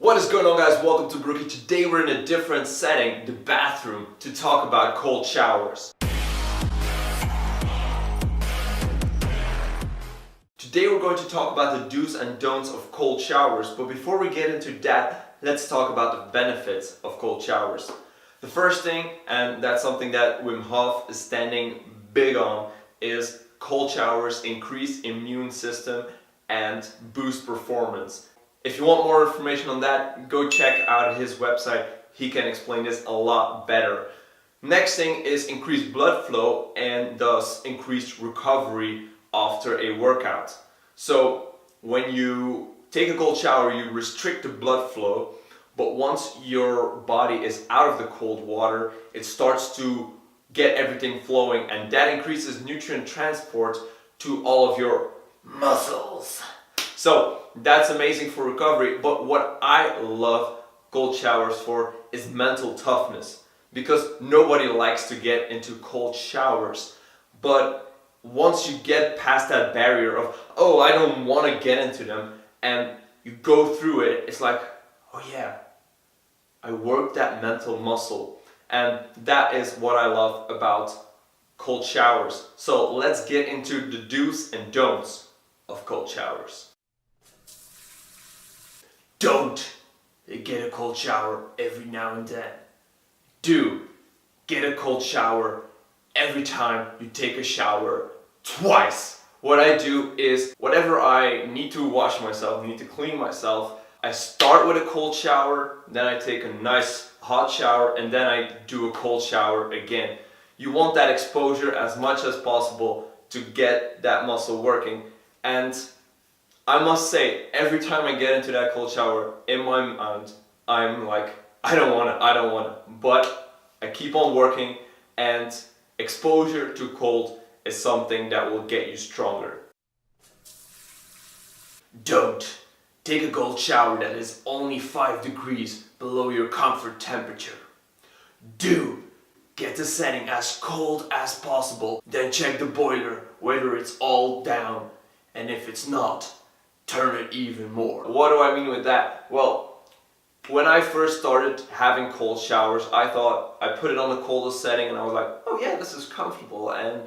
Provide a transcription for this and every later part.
What is going on, guys? Welcome to Barrookie. Today we're in a different setting, the bathroom, to talk about cold showers. Today we're going to talk about the do's and don'ts of cold showers, but before we get into that, let's talk about the benefits of cold showers. The first thing, and that's something that Wim Hof is standing big on, is cold showers increase immune system and boost performance. If you want more information on that, go check out his website. He can explain this a lot better. Next thing is increased blood flow and thus increased recovery after a workout. So when you take a cold shower, you restrict the blood flow, but once your body is out of the cold water, it starts to get everything flowing, and that increases nutrient transport to all of your muscles. So that's amazing for recovery, but what I love cold showers for is mental toughness, because nobody likes to get into cold showers. But once you get past that barrier of, oh, I don't want to get into them, and you go through it, it's like, oh yeah, I worked that mental muscle. And that is what I love about cold showers. So let's get into the do's and don'ts of cold showers. Don't get a cold shower every now and then. Do get a cold shower every time you take a shower twice. What I do is, whenever I need to wash myself, need to clean myself, I start with a cold shower, then I take a nice hot shower, and then I do a cold shower again. You want that exposure as much as possible to get that muscle working. And I must say, every time I get into that cold shower, in my mind, I'm like, I don't want it. But I keep on working, and exposure to cold is something that will get you stronger. Don't take a cold shower that is only 5 degrees below your comfort temperature. Do get the setting as cold as possible, then check the boiler whether it's all down, and if it's not, turn it even more. What do I mean with that? Well, when I first started having cold showers, I thought I put it on the coldest setting and I was like, oh yeah, this is comfortable, and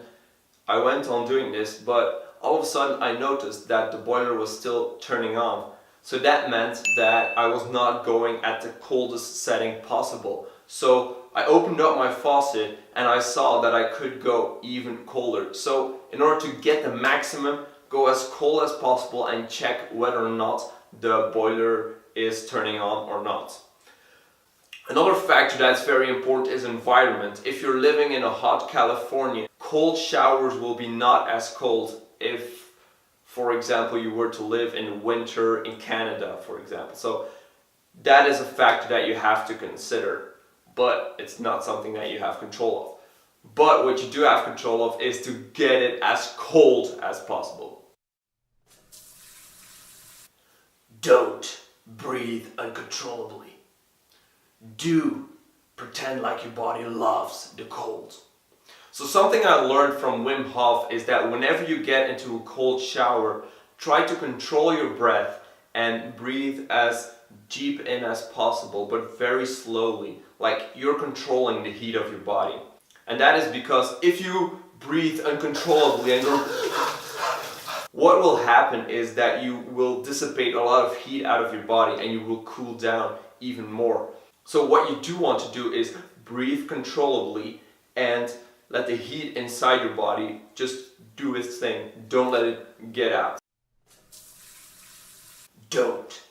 I went on doing this, but all of a sudden I noticed that the boiler was still turning on. So that meant that I was not going at the coldest setting possible. So I opened up my faucet and I saw that I could go even colder. So in order to get the maximum, go as cold as possible and check whether or not the boiler is turning on or not. Another factor that's very important is environment. If you're living in a hot California, cold showers will be not as cold if, for example, you were to live in winter in Canada, for example. So that is a factor that you have to consider, but it's not something that you have control of. But what you do have control of is to get it as cold as possible. Don't breathe uncontrollably. Do pretend like your body loves the cold. So something I learned from Wim Hof is that whenever you get into a cold shower, try to control your breath and breathe as deep in as possible, but very slowly, like you're controlling the heat of your body. And that is because if you breathe uncontrollably and go, what will happen is that you will dissipate a lot of heat out of your body and you will cool down even more. So what you do want to do is breathe controllably and let the heat inside your body just do its thing. Don't let it get out. Don't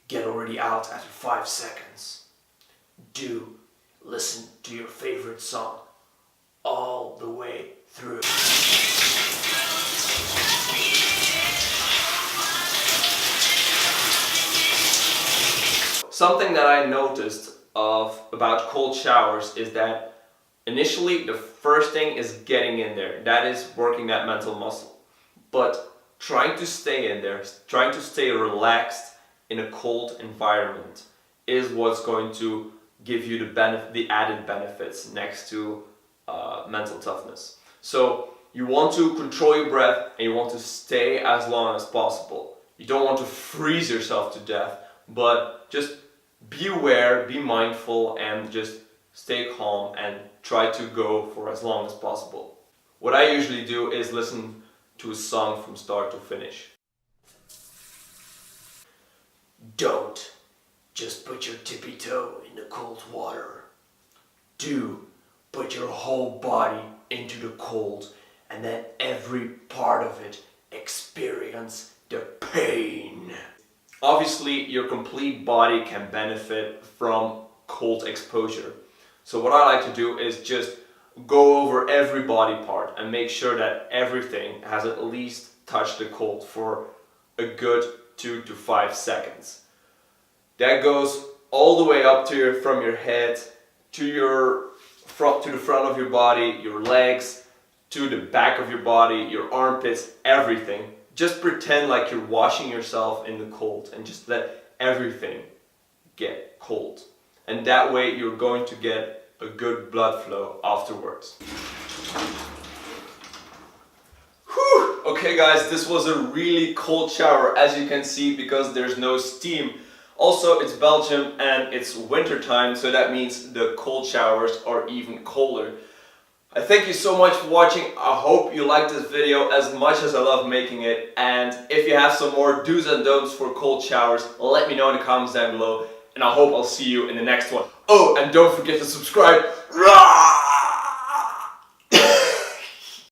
get already out after 5 seconds. Do listen to your favorite song all the way through. Something that I noticed about cold showers is that initially the first thing is getting in there. That is working that mental muscle. But trying to stay in there, trying to stay relaxed in a cold environment is what's going to give you the added benefits next to mental toughness. So you want to control your breath and you want to stay as long as possible. You don't want to freeze yourself to death, but just be aware, be mindful, and just stay calm and try to go for as long as possible. What I usually do is listen to a song from start to finish. Don't just put your tippy toe in the cold water. Do put your whole body into the cold and then every part of it experience the pain. Obviously, your complete body can benefit from cold exposure. So what I like to do is just go over every body part and make sure that everything has at least touched the cold for a good 2 to 5 seconds. That goes all the way up to from your head to the front of your body, your legs, to the back of your body, your armpits, everything. Just pretend like you're washing yourself in the cold and just let everything get cold. And that way you're going to get a good blood flow afterwards. Whew! Okay guys, this was a really cold shower, as you can see, because there's no steam. Also, it's Belgium and it's winter time, so that means the cold showers are even colder. I thank you so much for watching. I hope you liked this video as much as I love making it. And if you have some more do's and don'ts for cold showers, let me know in the comments down below. And I hope I'll see you in the next one. Oh, and don't forget to subscribe.